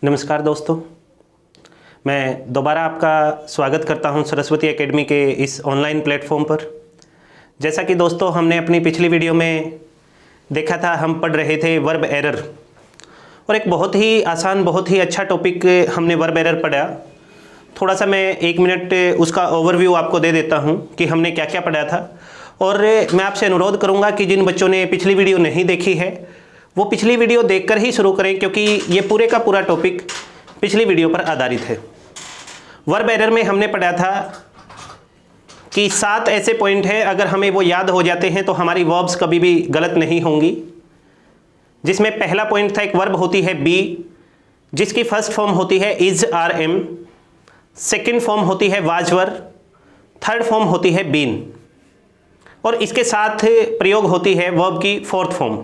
नमस्कार दोस्तों, मैं दोबारा आपका स्वागत करता हूं सरस्वती एकेडमी के इस ऑनलाइन प्लेटफॉर्म पर। जैसा कि दोस्तों हमने अपनी पिछली वीडियो में देखा था, हम पढ़ रहे थे वर्ब एरर, और एक बहुत ही आसान बहुत ही अच्छा टॉपिक हमने वर्ब एरर पढ़ा। थोड़ा सा मैं 1 मिनट उसका ओवरव्यू आपको दे देता हूं कि हमने क्या क्या पढ़ा था। और मैं आपसे अनुरोध करूंगा कि जिन बच्चों ने पिछली वीडियो नहीं देखी है वो पिछली वीडियो देखकर ही शुरू करें, क्योंकि ये पूरे का पूरा टॉपिक पिछली वीडियो पर आधारित है। वर्ब एरर में हमने पढ़ा था कि 7 ऐसे पॉइंट हैं, अगर हमें वो याद हो जाते हैं तो हमारी वर्ब्स कभी भी गलत नहीं होंगी। जिसमें पहला पॉइंट था, एक वर्ब होती है बी, जिसकी फर्स्ट फॉर्म होती है is are am, second form होती है वाज वर, थर्ड फॉर्म होती है बीन, और इसके साथ प्रयोग होती है वर्ब की फोर्थ फॉर्म।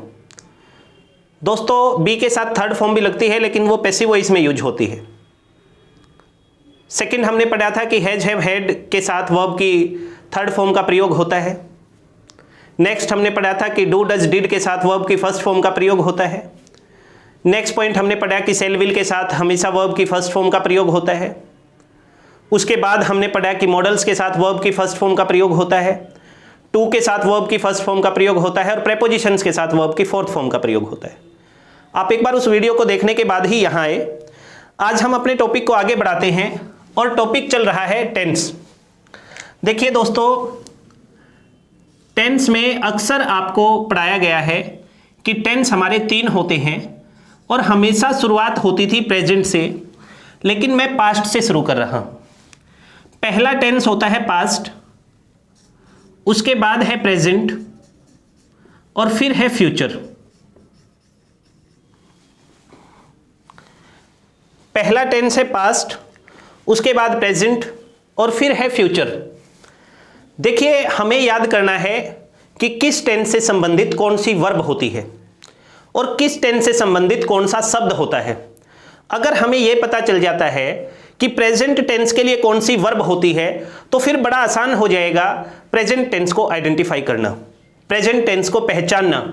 दोस्तों बी के साथ थर्ड फॉर्म भी लगती है, लेकिन वो पैसिव वॉइस में यूज होती है। सेकंड हमने पढ़ा था कि हैज हैव हैड के साथ वर्ब की थर्ड फॉर्म का प्रयोग होता है। नेक्स्ट हमने पढ़ा था कि डू डज डिड के साथ वर्ब की फर्स्ट फॉर्म का प्रयोग होता है। नेक्स्ट पॉइंट हमने पढ़ा कि सेल विल के साथ हमेशा वर्ब की फर्स्ट फॉर्म का प्रयोग होता है। उसके बाद हमने पढ़ा कि मॉडल्स के साथ वर्ब की फर्स्ट फॉर्म का प्रयोग होता है, टू के साथ वर्ब की फर्स्ट फॉर्म का प्रयोग होता है, और प्रेपोजिशंस के साथ वर्ब की फोर्थ फॉर्म का प्रयोग होता है। आप एक बार उस वीडियो को देखने के बाद ही यहाँ आए। आज हम अपने टॉपिक को आगे बढ़ाते हैं और टॉपिक चल रहा है टेंस। देखिए दोस्तों, टेंस में अक्सर आपको पढ़ाया गया है कि टेंस हमारे 3 होते हैं और हमेशा शुरुआत होती थी प्रेजेंट से, लेकिन मैं पास्ट से शुरू कर रहा हूँ। पहला टेंस होता है पास्ट, उसके बाद है प्रेजेंट, और फिर है फ्यूचर। पहला टेंस है पास्ट, उसके बाद प्रेजेंट, और फिर है फ्यूचर। देखिए, हमें याद करना है कि किस टेंस से संबंधित कौन सी वर्ब होती है और किस टेंस से संबंधित कौन सा शब्द होता है। अगर हमें यह पता चल जाता है कि प्रेजेंट टेंस के लिए कौन सी वर्ब होती है, तो फिर बड़ा आसान हो जाएगा प्रेजेंट टेंस को आइडेंटिफाई करना, प्रेजेंट टेंस को पहचानना।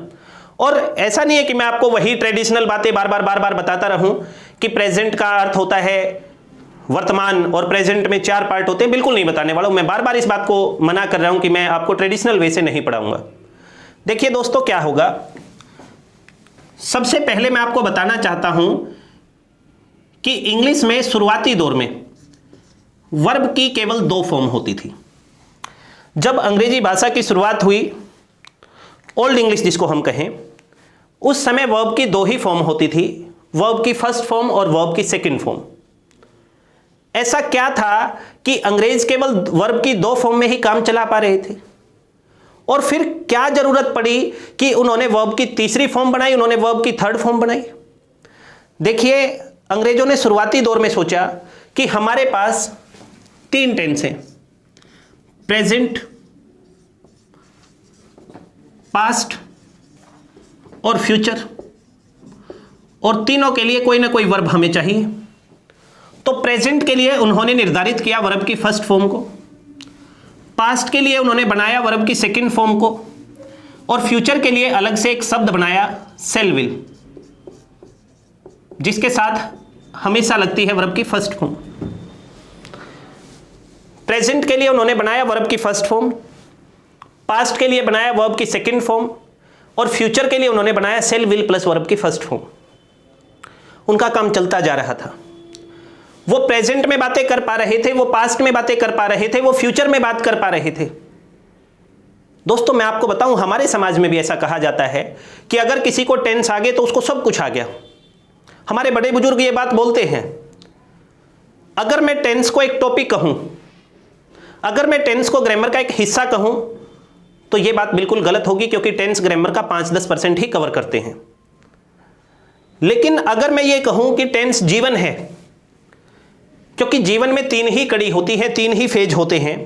और ऐसा नहीं है कि मैं आपको वही ट्रेडिशनल बातें बार बार बताता रहूं कि प्रेजेंट का अर्थ होता है वर्तमान और प्रेजेंट में 4 पार्ट होते हैं। बिल्कुल नहीं बताने वाला हूं। मैं बार बार इस बात को मना कर रहा हूं कि मैं आपको ट्रेडिशनल वे से नहीं पढ़ाऊंगा। देखिए दोस्तों, क्या होगा, सबसे पहले मैं आपको बताना चाहता हूं कि इंग्लिश में शुरुआती दौर में वर्ब की केवल 2 फॉर्म होती थी। जब अंग्रेजी भाषा की शुरुआत हुई, ओल्ड इंग्लिश जिसको हम कहें, उस समय वर्ब की 2 ही फॉर्म होती थी, वर्ब की फर्स्ट फॉर्म और वर्ब की सेकंड फॉर्म। ऐसा क्या था कि अंग्रेज केवल वर्ब की 2 फॉर्म में ही काम चला पा रहे थे, और फिर क्या जरूरत पड़ी कि उन्होंने वर्ब की तीसरी फॉर्म बनाई, उन्होंने वर्ब की थर्ड फॉर्म बनाई। देखिए, अंग्रेजों ने शुरुआती दौर में सोचा कि हमारे पास 3 टेंस हैं, प्रेजेंट, पास्ट और फ्यूचर, और तीनों के लिए कोई ना कोई वर्ब हमें चाहिए। तो प्रेजेंट के लिए उन्होंने निर्धारित किया वर्ब की फर्स्ट फॉर्म को, पास्ट के लिए उन्होंने बनाया वर्ब की सेकंड फॉर्म को, और फ्यूचर के लिए अलग से एक शब्द बनाया सेल विल, जिसके साथ हमेशा लगती है वर्ब की फर्स्ट फॉर्म। प्रेजेंट के लिए उन्होंने बनाया वर्ब की फर्स्ट फॉर्म, पास्ट के लिए बनाया वर्ब की सेकंड फॉर्म, और फ्यूचर के लिए उन्होंने बनाया सेल विल प्लस वर्ब की फर्स्ट फॉर्म। उनका काम चलता जा रहा था। वो प्रेजेंट में बातें कर पा रहे थे, वो पास्ट में बातें कर पा रहे थे, वो फ्यूचर में बात कर पा रहे थे। दोस्तों, मैं आपको बताऊं, हमारे समाज में भी ऐसा कहा जाता है कि अगर किसी को टेंस आ गए तो उसको सब कुछ आ गया। हमारे बड़े बुजुर्ग ये बात बोलते हैं। अगर मैं टेंस को एक टॉपिक कहूं, अगर मैं टेंस को ग्रामर का एक हिस्सा कहूं, तो यह बात बिल्कुल गलत होगी, क्योंकि टेंस ग्रामर का 5-10% ही कवर करते हैं। लेकिन अगर मैं ये कहूं कि टेंस जीवन है, क्योंकि जीवन में 3 ही कड़ी होती है, 3 ही फेज होते हैं।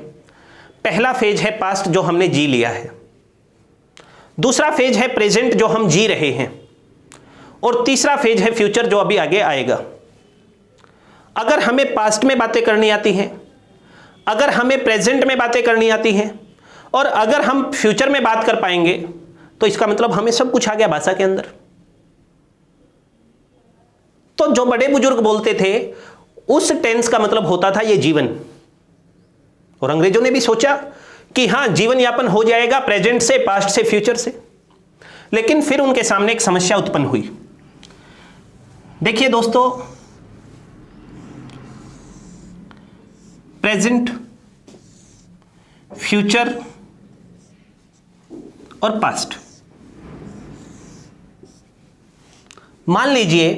पहला फेज है पास्ट, जो हमने जी लिया है। दूसरा फेज है प्रेजेंट, जो हम जी रहे हैं, और तीसरा फेज है फ्यूचर, जो अभी आगे आएगा। अगर हमें पास्ट में बातें करनी आती हैं, अगर हमें प्रेजेंट में बातें करनी आती हैं, और अगर हम फ्यूचर में बात कर पाएंगे, तो इसका मतलब हमें सब कुछ आ गया भाषा के अंदर। तो जो बड़े बुजुर्ग बोलते थे उस टेंस का मतलब होता था ये जीवन, और अंग्रेजों ने भी सोचा कि हां जीवन यापन हो जाएगा प्रेजेंट से, पास्ट से, फ्यूचर से। लेकिन फिर उनके सामने एक समस्या उत्पन्न हुई। देखिए दोस्तों, प्रेजेंट, फ्यूचर और पास्ट। मान लीजिए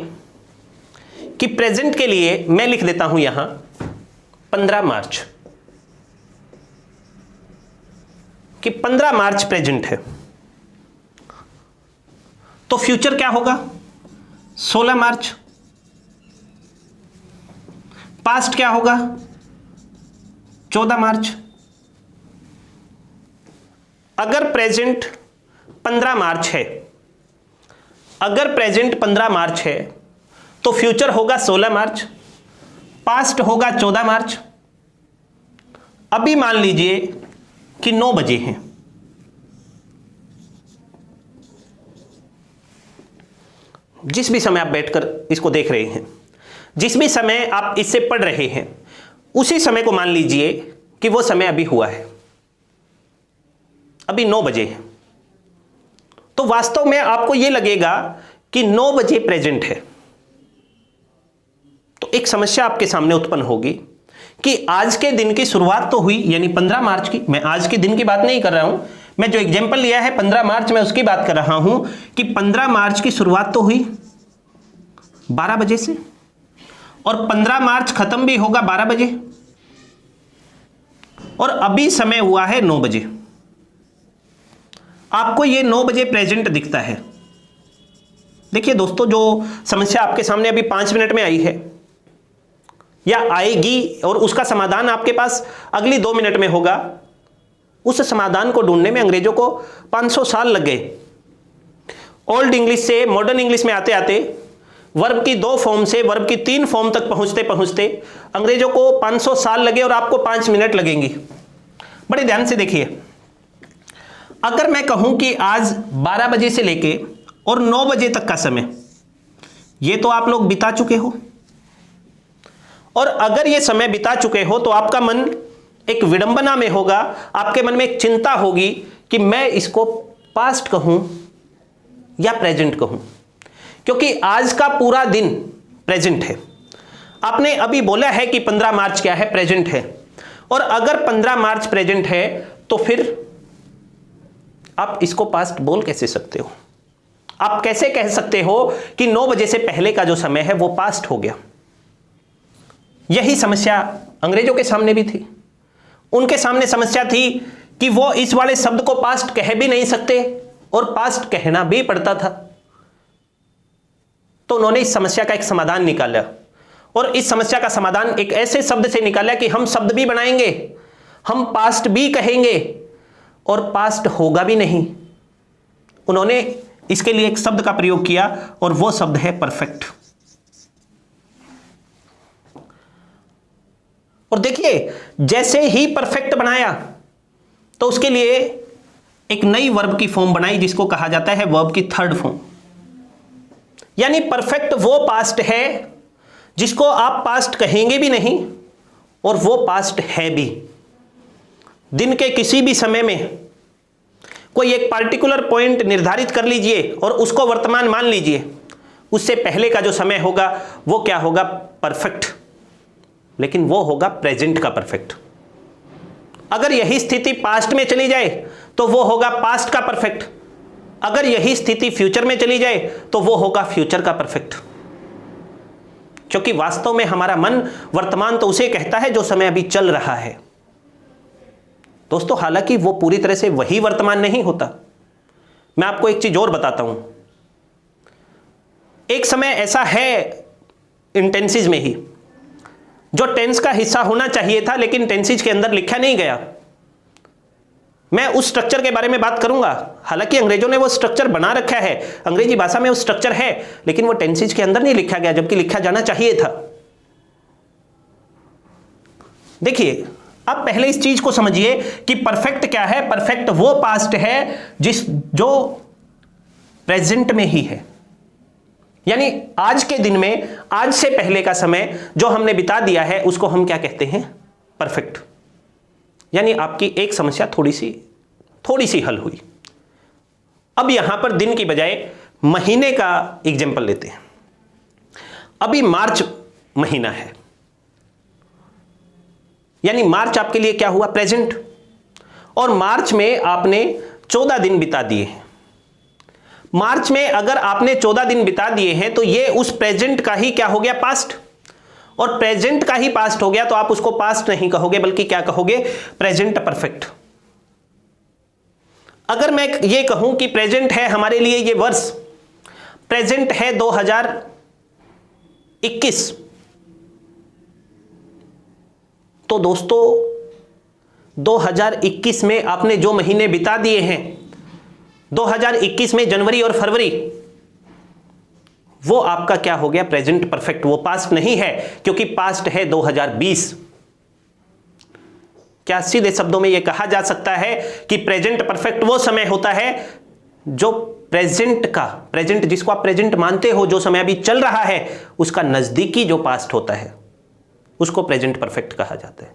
कि प्रेजेंट के लिए मैं लिख देता हूं यहां 15 मार्च, कि 15 मार्च प्रेजेंट है। तो फ्यूचर क्या होगा? 16 मार्च। पास्ट क्या होगा? 14 मार्च। अगर प्रेजेंट 15 मार्च है, अगर प्रेजेंट 15 मार्च है तो फ्यूचर होगा 16 मार्च, पास्ट होगा 14 मार्च। अभी मान लीजिए कि 9 बजे हैं। जिस भी समय आप बैठकर इसको देख रहे हैं, जिस भी समय आप इससे पढ़ रहे हैं, उसी समय को मान लीजिए कि वो समय अभी हुआ है, अभी 9 बजे है। तो वास्तव में आपको यह लगेगा कि 9 बजे प्रेजेंट है। तो एक समस्या आपके सामने उत्पन्न होगी कि आज के दिन की शुरुआत तो हुई, यानी 15 मार्च की। मैं आज के दिन की बात नहीं कर रहा हूं, मैं जो एग्जाम्पल लिया है 15 मार्च, मैं उसकी बात कर रहा हूं कि 15 मार्च की शुरुआत तो हुई 12 बजे से, और 15 मार्च खत्म भी होगा 12 बजे, और अभी समय हुआ है 9 बजे। आपको ये 9 बजे प्रेजेंट दिखता है। देखिए दोस्तों, जो समस्या आपके सामने अभी 5 मिनट में आई है या आएगी, और उसका समाधान आपके पास अगली 2 मिनट में होगा, उस समाधान को ढूंढने में अंग्रेजों को 500 साल लग गए। ओल्ड इंग्लिश से मॉडर्न इंग्लिश में आते आते वर्ब की 2 फॉर्म से वर्ब की 3 फॉर्म तक पहुंचते पहुंचते अंग्रेजों को 500 साल लगे, और आपको 5 मिनट लगेंगी। बड़े ध्यान से देखिए, अगर मैं कहूं कि आज 12 बजे से लेके और 9 बजे तक का समय, ये तो आप लोग बिता चुके हो, और अगर ये समय बिता चुके हो तो आपका मन एक विडंबना में होगा, आपके मन में एक चिंता होगी कि मैं इसको पास्ट कहूं या प्रेजेंट कहूं, क्योंकि आज का पूरा दिन प्रेजेंट है। आपने अभी बोला है कि 15 मार्च क्या है? प्रेजेंट है। और अगर 15 मार्च प्रेजेंट है तो फिर आप इसको पास्ट बोल कैसे सकते हो? आप कैसे कह सकते हो कि 9 बजे से पहले का जो समय है वो पास्ट हो गया? यही समस्या अंग्रेजों के सामने भी थी। उनके सामने समस्या थी कि वो इस वाले शब्द को पास्ट कह भी नहीं सकते, और पास्ट कहना भी पड़ता था। तो उन्होंने इस समस्या का एक समाधान निकाला, और इस समस्या का समाधान एक ऐसे शब्द से निकाला कि हम शब्द भी बनाएंगे, हम पास्ट भी कहेंगे, और पास्ट होगा भी नहीं। उन्होंने इसके लिए एक शब्द का प्रयोग किया, और वो शब्द है परफेक्ट। और देखिए, जैसे ही परफेक्ट बनाया तो उसके लिए एक नई वर्ब की फॉर्म बनाई, जिसको कहा जाता है वर्ब की थर्ड फॉर्म। यानी परफेक्ट वो पास्ट है जिसको आप पास्ट कहेंगे भी नहीं, और वो पास्ट है भी। दिन के किसी भी समय में कोई एक पार्टिकुलर पॉइंट निर्धारित कर लीजिए और उसको वर्तमान मान लीजिए, उससे पहले का जो समय होगा वो क्या होगा? परफेक्ट। लेकिन वो होगा प्रेजेंट का परफेक्ट। अगर यही स्थिति पास्ट में चली जाए तो वो होगा पास्ट का परफेक्ट। अगर यही स्थिति फ्यूचर में चली जाए तो वो होगा फ्यूचर का परफेक्ट। क्योंकि वास्तव में हमारा मन वर्तमान तो उसे कहता है जो समय अभी चल रहा है दोस्तों, हालांकि वो पूरी तरह से वही वर्तमान नहीं होता। मैं आपको एक चीज और बताता हूं। एक समय ऐसा है इंटेंसिज में ही जो टेंस का हिस्सा होना चाहिए था, लेकिन टेंसिज के अंदर लिखा नहीं गया। मैं उस स्ट्रक्चर के बारे में बात करूंगा। हालांकि अंग्रेजों ने वो स्ट्रक्चर बना रखा है, अंग्रेजी भाषा में वो स्ट्रक्चर है, लेकिन वो टेंसिज के अंदर नहीं लिखा गया, जबकि लिखा जाना चाहिए था। देखिए, अब पहले इस चीज को समझिए कि परफेक्ट क्या है। परफेक्ट वो पास्ट है जो प्रेजेंट में ही है। यानी आज के दिन में, आज से पहले का समय जो हमने बिता दिया है उसको हम क्या कहते हैं? परफेक्ट। यानी आपकी एक समस्या थोड़ी सी हल हुई। अब यहां पर दिन की बजाय महीने का एग्जाम्पल लेते हैं। अभी मार्च महीना है, यानी मार्च आपके लिए क्या हुआ? प्रेजेंट। और मार्च में आपने 14 दिन बिता दिए हैं। मार्च में अगर आपने 14 दिन बिता दिए हैं तो ये उस प्रेजेंट का ही क्या हो गया? पास्ट। और प्रेजेंट का ही पास्ट हो गया तो आप उसको पास्ट नहीं कहोगे बल्कि क्या कहोगे? Present perfect. अगर मैं ये कहूं कि प्रेजेंट है हमारे लिए ये वर्ष, प्रेजेंट है 2021, तो दोस्तों 2021 में आपने जो महीने बिता दिए हैं, 2021 में जनवरी और फरवरी, वो आपका क्या हो गया? Present perfect. वो पास्ट नहीं है क्योंकि पास्ट है 2020। क्या सीधे शब्दों में यह कहा जा सकता है कि प्रेजेंट परफेक्ट वो समय होता है जो प्रेजेंट जिसको आप प्रेजेंट मानते हो, जो समय अभी चल रहा है, उसका नजदीकी जो पास्ट होता है उसको प्रेजेंट परफेक्ट कहा जाता है।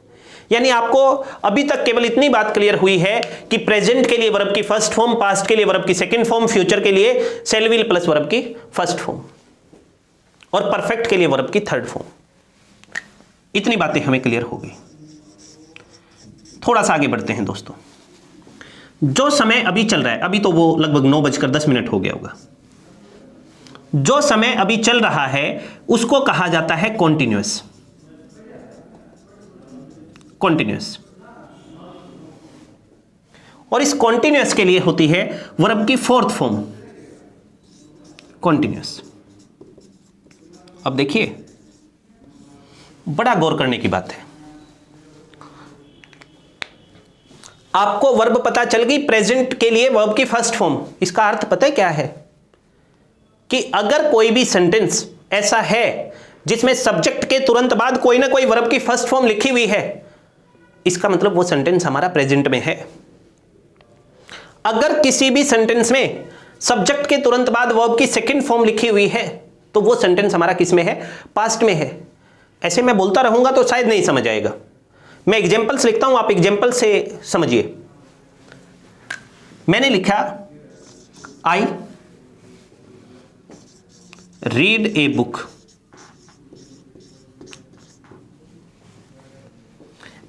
यानी आपको अभी तक केवल इतनी बात क्लियर हुई है कि प्रेजेंट के लिए वर्ब की फर्स्ट फॉर्म, पास्ट के लिए वर्ब की सेकंड फॉर्म, फ्यूचर के लिए शैल विल प्लस वर्ब की फर्स्ट फॉर्म और परफेक्ट के लिए वर्ब की थर्ड फॉर्म। इतनी बातें हमें क्लियर हो गई। थोड़ा सा आगे बढ़ते हैं दोस्तों। जो समय अभी चल रहा है, अभी तो वो लगभग 9:10 हो गया होगा, जो समय अभी चल रहा है उसको कहा जाता है कॉन्टिन्यूअस। और इस कॉन्टिन्यूअस के लिए होती है वर्ब की फोर्थ फॉर्म, कॉन्टिन्यूअस। अब देखिए, बड़ा गौर करने की बात है। आपको वर्ब पता चल गई, प्रेजेंट के लिए वर्ब की फर्स्ट फॉर्म। इसका अर्थ पता है क्या है? कि अगर कोई भी सेंटेंस ऐसा है जिसमें सब्जेक्ट के तुरंत बाद कोई ना कोई वर्ब की फर्स्ट फॉर्म लिखी हुई है, इसका मतलब वो सेंटेंस हमारा प्रेजेंट में है। अगर किसी भी सेंटेंस में सब्जेक्ट के तुरंत बाद वर्ब की सेकंड फॉर्म लिखी हुई है तो वो सेंटेंस हमारा किस में है? पास्ट में है। ऐसे मैं बोलता रहूंगा तो शायद नहीं समझ आएगा। मैं एग्जांपल्स लिखता हूं, आप एग्जांपल से समझिए। मैंने लिखा आई रीड ए बुक।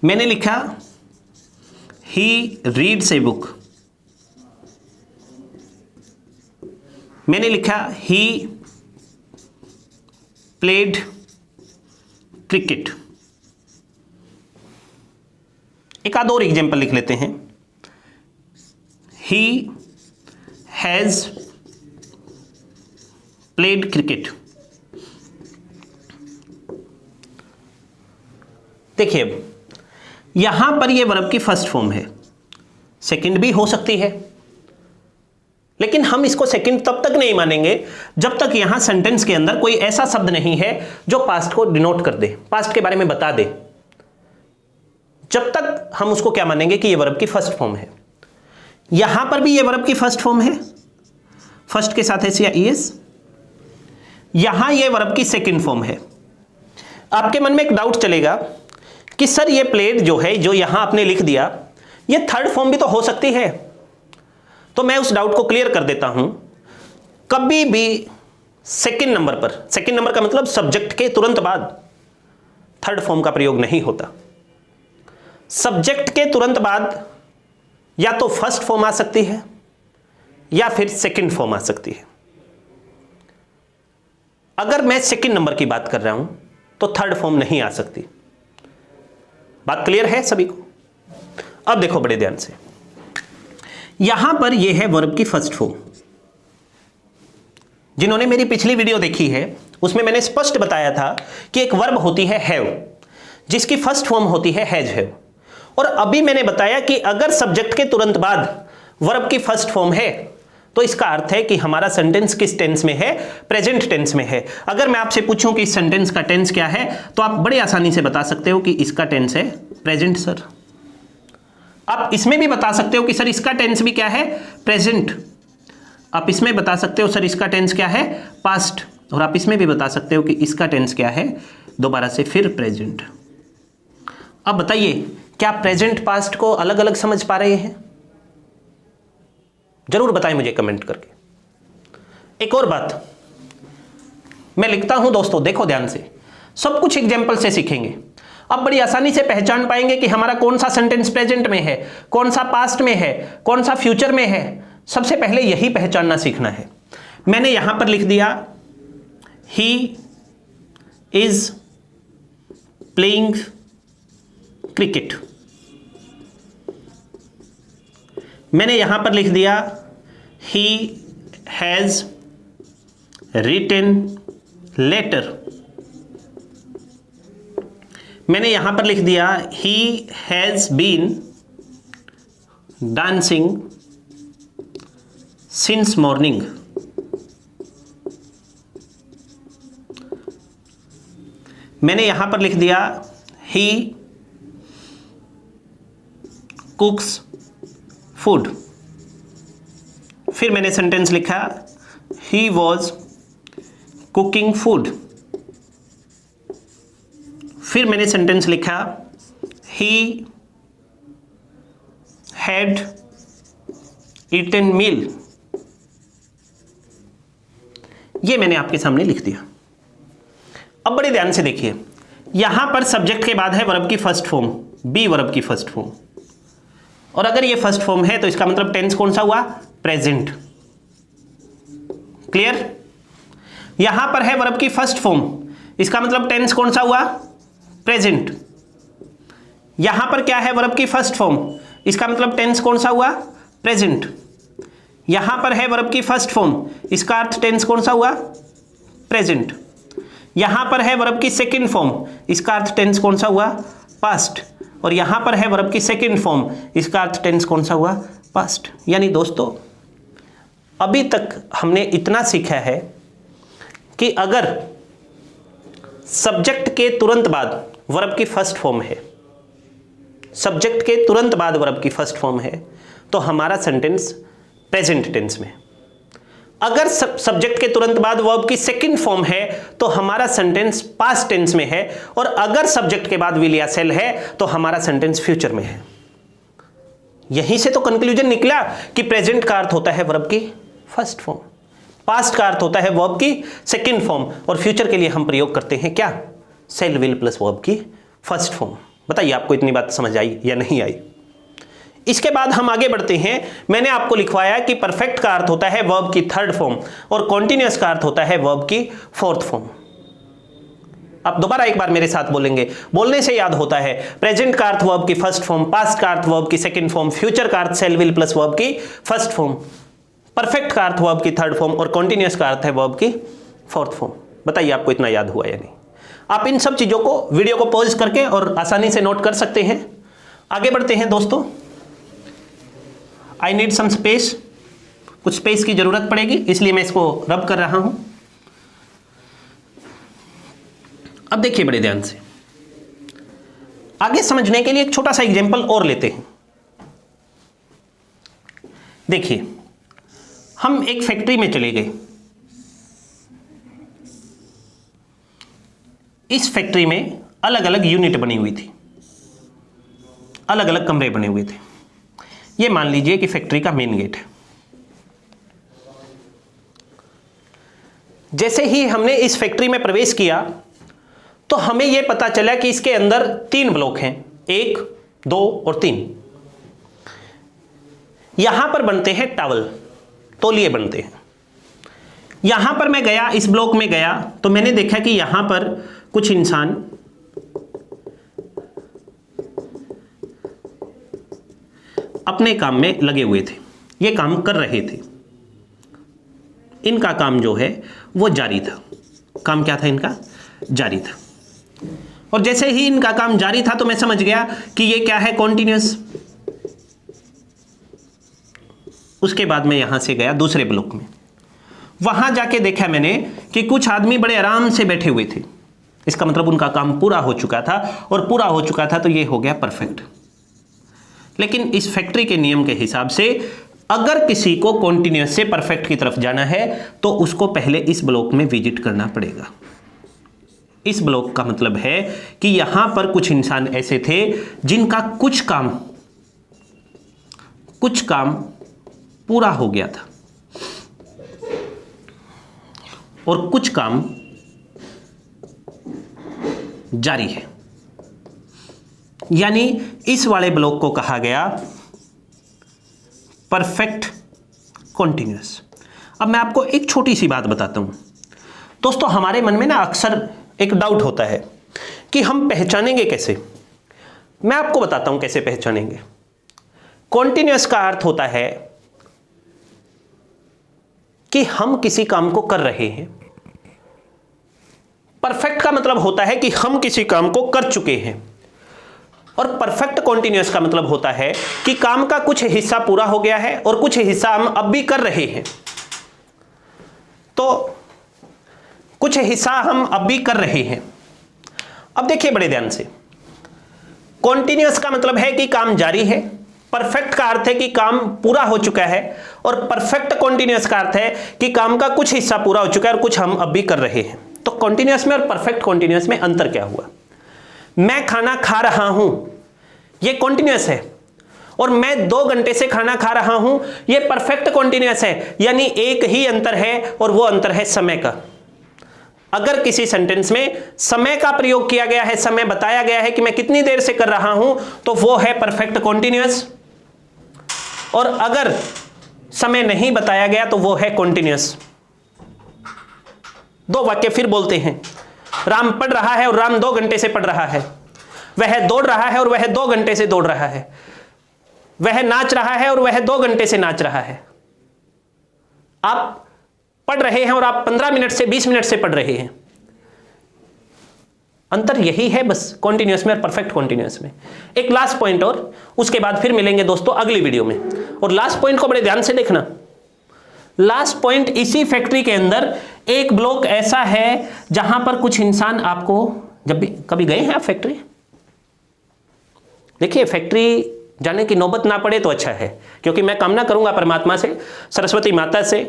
मैंने लिखा ही रीड्स ए बुक। मैंने लिखा ही प्लेड क्रिकेट। एक आध और एग्जाम्पल लिख लेते हैं। He has played cricket. देखिए, यहां पर यह वर्ब की फर्स्ट फॉर्म है, सेकंड भी हो सकती है, लेकिन हम इसको सेकंड तब तक नहीं मानेंगे जब तक यहां सेंटेंस के अंदर कोई ऐसा शब्द नहीं है जो पास्ट को डिनोट कर दे, पास्ट के बारे में बता दे। जब तक हम उसको क्या मानेंगे कि यह वर्ब की फर्स्ट फॉर्म है। यहां पर भी यह वर्ब की फर्स्ट फॉर्म है, फर्स्ट के साथ एस या ईएस। यहां यह वर्ब की सेकंड फॉर्म है। आपके मन में एक डाउट चलेगा कि सर ये प्लेड जो है, जो यहां आपने लिख दिया, ये थर्ड फॉर्म भी तो हो सकती है। तो मैं उस डाउट को क्लियर कर देता हूं। कभी भी सेकंड नंबर पर, सेकंड नंबर का मतलब सब्जेक्ट के तुरंत बाद, थर्ड फॉर्म का प्रयोग नहीं होता। सब्जेक्ट के तुरंत बाद या तो फर्स्ट फॉर्म आ सकती है या फिर सेकंड फॉर्म आ सकती है। अगर मैं सेकंड नंबर की बात कर रहा हूं तो थर्ड फॉर्म नहीं आ सकती। बात क्लियर है सभी को? अब देखो बड़े ध्यान से, यहां पर यह है वर्ब की फर्स्ट फॉर्म। जिन्होंने मेरी पिछली वीडियो देखी है उसमें मैंने स्पष्ट बताया था कि एक वर्ब होती है हैव, जिसकी फर्स्ट फॉर्म होती है हैज हैव। और अभी मैंने बताया कि अगर सब्जेक्ट के तुरंत बाद वर्ब की फर्स्ट फॉर्म है तो इसका अर्थ है कि हमारा सेंटेंस किस टेंस में है? प्रेजेंट टेंस में है। अगर मैं आपसे पूछूं कि इस सेंटेंस का टेंस क्या है तो आप बड़े आसानी से बता सकते हो कि इसका टेंस है प्रेजेंट सर। आप इसमें भी बता सकते हो कि सर इसका टेंस भी क्या है? प्रेजेंट। आप इसमें बता सकते हो सर इसका टेंस क्या है? पास्ट। और आप इसमें भी बता सकते हो कि इसका टेंस क्या है, दोबारा से फिर प्रेजेंट। अब बताइए, क्या प्रेजेंट पास्ट को अलग अलग समझ पा रहे हैं? जरूर बताएं मुझे कमेंट करके। एक और बात मैं लिखता हूं दोस्तों, देखो ध्यान से, सब कुछ एग्जाम्पल से सीखेंगे। अब बड़ी आसानी से पहचान पाएंगे कि हमारा कौन सा सेंटेंस प्रेजेंट में है, कौन सा पास्ट में है, कौन सा फ्यूचर में है। सबसे पहले यही पहचानना सीखना है। मैंने यहां पर लिख दिया ही इज प्लेइंग क्रिकेट। मैंने यहां पर लिख दिया ही हैज रिटन लेटर। मैंने यहां पर लिख दिया ही has been dancing since morning. मैंने यहां पर लिख दिया ही कुक्स फूड। फिर मैंने सेंटेंस लिखा ही वॉज कुकिंग फूड। फिर मैंने सेंटेंस लिखा ही हैड ईटन मील। ये मैंने आपके सामने लिख दिया। अब बड़े ध्यान से देखिए, यहां पर सब्जेक्ट के बाद है वर्ब की फर्स्ट फॉर्म, बी वर्ब की फर्स्ट फॉर्म। और अगर ये फर्स्ट फॉर्म है तो इसका मतलब टेंस कौन सा हुआ, प्रेजेंट। क्लियर? यहां पर है वर्ब की फर्स्ट फॉर्म, इसका मतलब टेंस कौन सा हुआ, प्रेजेंट। यहां पर क्या है, वर्ब की फर्स्ट फॉर्म, इसका मतलब टेंस कौन सा हुआ, प्रेजेंट। यहां पर है वर्ब की फर्स्ट फॉर्म, इसका अर्थ टेंस कौन सा हुआ, प्रेजेंट। यहां पर है वर्ब की सेकंड फॉर्म, इसका अर्थ टेंस कौन सा हुआ, पास्ट। और यहां पर है वर्ब की सेकंड फॉर्म, इसका अर्थ टेंस कौन सा हुआ, पास्ट। यानी दोस्तों अभी तक हमने इतना सीखा है कि अगर सब्जेक्ट के तुरंत बाद वर्ब की फर्स्ट फॉर्म है, सब्जेक्ट के तुरंत बाद वर्ब की फर्स्ट फॉर्म है, तो हमारा सेंटेंस प्रेजेंट टेंस में। अगर सब्जेक्ट के तुरंत बाद वर्ब की सेकंड फॉर्म है तो हमारा सेंटेंस पास्ट टेंस में है। और अगर सब्जेक्ट के बाद विल या सेल है तो हमारा सेंटेंस फ्यूचर में है। यहीं से तो कंक्लूजन निकला कि प्रेजेंट का अर्थ होता है वर्ब की फर्स्ट फॉर्म, पास्ट का अर्थ होता है वर्ब की सेकंड फॉर्म, और फ्यूचर के लिए हम प्रयोग करते हैं क्या, सेल विल प्लस वर्ब की फर्स्ट फॉर्म। बताइए आपको इतनी बात समझ आई या नहीं आई? इसके बाद हम आगे बढ़ते हैं। मैंने आपको लिखवाया कि परफेक्ट का अर्थ होता है वर्ब की थर्ड फॉर्म और कॉन्टिन्यूअस का अर्थ होता है वर्ब की फोर्थ फॉर्म। आप दोबारा एक बार मेरे साथ बोलेंगे, बोलने से याद होता है। प्रेजेंट का अर्थ वर्ब की फर्स्ट फॉर्म, पास्ट का अर्थ वर्ब की सेकंड फॉर्म, फ्यूचर का अर्थ सेल विल प्लस वर्ब की फर्स्ट फॉर्म, परफेक्ट का अर्थ वर्ब की थर्ड फॉर्म और कॉन्टिन्यूअस का अर्थ है वर्ब की फोर्थ फॉर्म। बताइए आपको इतना याद हुआ या नहीं? आप इन सब चीजों को वीडियो को पॉज करके और आसानी से नोट कर सकते हैं। आगे बढ़ते हैं दोस्तों। आई नीड सम स्पेस, कुछ स्पेस की जरूरत पड़ेगी, इसलिए मैं इसको रब कर रहा हूं। अब देखिए बड़े ध्यान से, आगे समझने के लिए एक छोटा सा एग्जांपल और लेते हैं। देखिए, हम एक फैक्ट्री में चले गए। इस फैक्ट्री में अलग अलग यूनिट बनी हुई थी, अलग अलग कमरे बने हुए थे। ये मान लीजिए कि फैक्ट्री का मेन गेट है। जैसे ही हमने इस फैक्ट्री में प्रवेश किया तो हमें यह पता चला कि इसके अंदर 3 ब्लॉक हैं, 1, 2 और 3। यहां पर बनते हैं टॉवल, तौलिए बनते हैं। यहां पर मैं गया, इस ब्लॉक में गया तो मैंने देखा कि यहां पर कुछ इंसान अपने काम में लगे हुए थे, ये काम कर रहे थे। इनका काम जो है वो जारी था। काम क्या था इनका? जारी था। और जैसे ही इनका काम जारी था तो मैं समझ गया कि ये क्या है, कॉन्टिन्यूअस। उसके बाद मैं यहां से गया दूसरे ब्लॉक में। वहां जाके देखा मैंने कि कुछ आदमी बड़े आराम से बैठे हुए थे। इसका मतलब उनका काम पूरा हो चुका था, और पूरा हो चुका था तो ये हो गया परफेक्ट। लेकिन इस फैक्ट्री के नियम के हिसाब से अगर किसी को कॉन्टिन्यूअस से परफेक्ट की तरफ जाना है तो उसको पहले इस ब्लॉक में विजिट करना पड़ेगा। इस ब्लॉक का मतलब है कि यहां पर कुछ इंसान ऐसे थे जिनका कुछ काम पूरा हो गया था और कुछ काम जारी है, यानी इस वाले ब्लॉक को कहा गया परफेक्ट कॉन्टिन्यूअस। अब मैं आपको एक छोटी सी बात बताता हूं दोस्तों, हमारे मन में ना अक्सर एक डाउट होता है कि हम पहचानेंगे कैसे। मैं आपको बताता हूं कैसे पहचानेंगे। कॉन्टिन्यूअस का अर्थ होता है कि हम किसी काम को कर रहे हैं। परफेक्ट का मतलब होता है कि हम किसी काम को कर चुके हैं, और परफेक्ट कॉन्टिन्यूअस का मतलब होता है कि काम का कुछ हिस्सा पूरा हो गया है और कुछ हिस्सा हम अब भी कर रहे हैं। तो कुछ हिस्सा हम अब भी कर रहे हैं। अब देखिए बड़े ध्यान से, कॉन्टिन्यूअस का मतलब है कि काम जारी है, परफेक्ट का अर्थ है कि काम पूरा हो चुका है, और परफेक्ट कॉन्टिन्यूअस का अर्थ है कि काम का कुछ हिस्सा पूरा हो चुका है और कुछ हम अब भी कर रहे हैं। तो कॉन्टिन्यूअस में और परफेक्ट कॉन्टिन्यूअस में अंतर क्या हुआ? मैं खाना खा रहा हूं, यह कॉन्टिन्यूअस है, और मैं 2 घंटे से खाना खा रहा हूं, यह परफेक्ट कॉन्टिन्यूअस है। यानी एक ही अंतर है और वो अंतर है समय का। अगर किसी सेंटेंस में समय का प्रयोग किया गया है, समय बताया गया है कि मैं कितनी देर से कर रहा हूं, तो वो है परफेक्ट कॉन्टिन्यूअस, और अगर समय नहीं बताया गया तो वो है कॉन्टिन्यूअस। 2 वाक्य फिर बोलते हैं। राम पढ़ रहा है और राम 2 घंटे से पढ़ रहा है। वह दौड़ रहा है और वह 2 घंटे से दौड़ रहा है। वह नाच रहा है और वह 2 घंटे से नाच रहा है। आप पढ़ रहे हैं और आप 15 मिनट से 20 मिनट से पढ़ रहे हैं। अंतर यही है बस, कॉन्टिन्यूअस में और परफेक्ट कॉन्टिन्यूअस में। एक लास्ट पॉइंट और उसके बाद फिर मिलेंगे दोस्तों अगली वीडियो में। और लास्ट पॉइंट को बड़े ध्यान से देखना। लास्ट पॉइंट, इसी फैक्ट्री के अंदर एक ब्लॉक ऐसा है जहां पर कुछ इंसान, आपको जब भी कभी गए हैं आप फैक्ट्री? देखिए, फैक्ट्री जाने की नौबत ना पड़े तो अच्छा है, क्योंकि मैं कामना करूंगा परमात्मा से, सरस्वती माता से,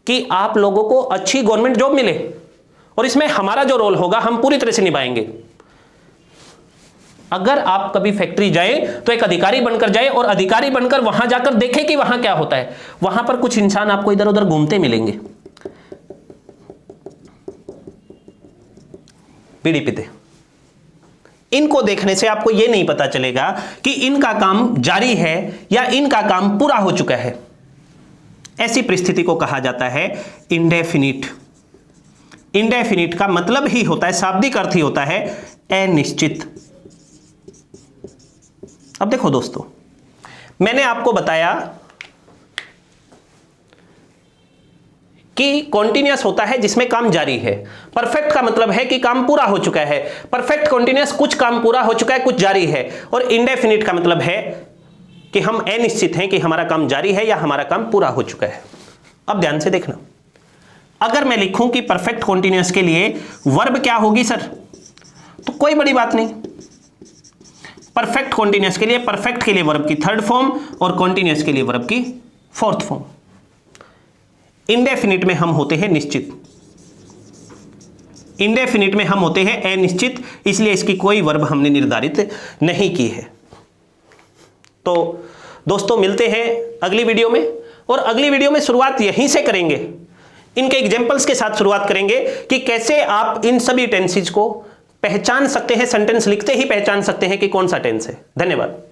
कि आप लोगों को अच्छी गवर्नमेंट जॉब मिले, और इसमें हमारा जो रोल होगा हम पूरी तरह से निभाएंगे। अगर आप कभी फैक्ट्री जाए तो एक अधिकारी बनकर जाए, और अधिकारी बनकर वहां जाकर देखें कि वहां क्या होता है। वहां पर कुछ इंसान आपको इधर उधर घूमते मिलेंगे, बीड़ी पीते। इनको देखने से आपको यह नहीं पता चलेगा कि इनका काम जारी है या इनका काम पूरा हो चुका है। ऐसी परिस्थिति को कहा जाता है इंडेफिनिट। इंडेफिनिट का मतलब ही होता है, शाब्दिक अर्थ ही होता है अनिश्चित। अब देखो दोस्तों, मैंने आपको बताया कि कॉन्टिन्यूअस होता है जिसमें काम जारी है। परफेक्ट का मतलब है कि काम पूरा हो चुका है। परफेक्ट कॉन्टिन्यूअस, कुछ काम पूरा हो चुका है, कुछ जारी है। और इंडेफिनिट का मतलब है कि हम अनिश्चित हैं कि हमारा काम जारी है या हमारा काम पूरा हो चुका है। अब ध्यान से देखना, अगर मैं लिखूं कि परफेक्ट कॉन्टिन्यूअस के लिए वर्ब क्या होगी सर, तो कोई बड़ी बात नहीं। परफेक्ट कॉन्टिन्यूअस के लिए, परफेक्ट के लिए वर्ब की 3rd फॉर्म और कॉन्टिन्यूअस के लिए वर्ब की 4th फॉर्म। इंडेफिनिट में हम होते हैं निश्चित, इंडेफिनिट में हम होते हैं अनिश्चित, इसलिए इसकी कोई वर्ब हमने निर्धारित नहीं की है। तो दोस्तों मिलते हैं अगली वीडियो में, और अगली वीडियो में शुरुआत यहीं से करेंगे, इनके एग्जांपल्स के साथ शुरुआत करेंगे कि कैसे आप इन सभी टेंसेज को पहचान सकते हैं, सेंटेंस लिखते ही पहचान सकते हैं कि कौन सा टेंस है। धन्यवाद।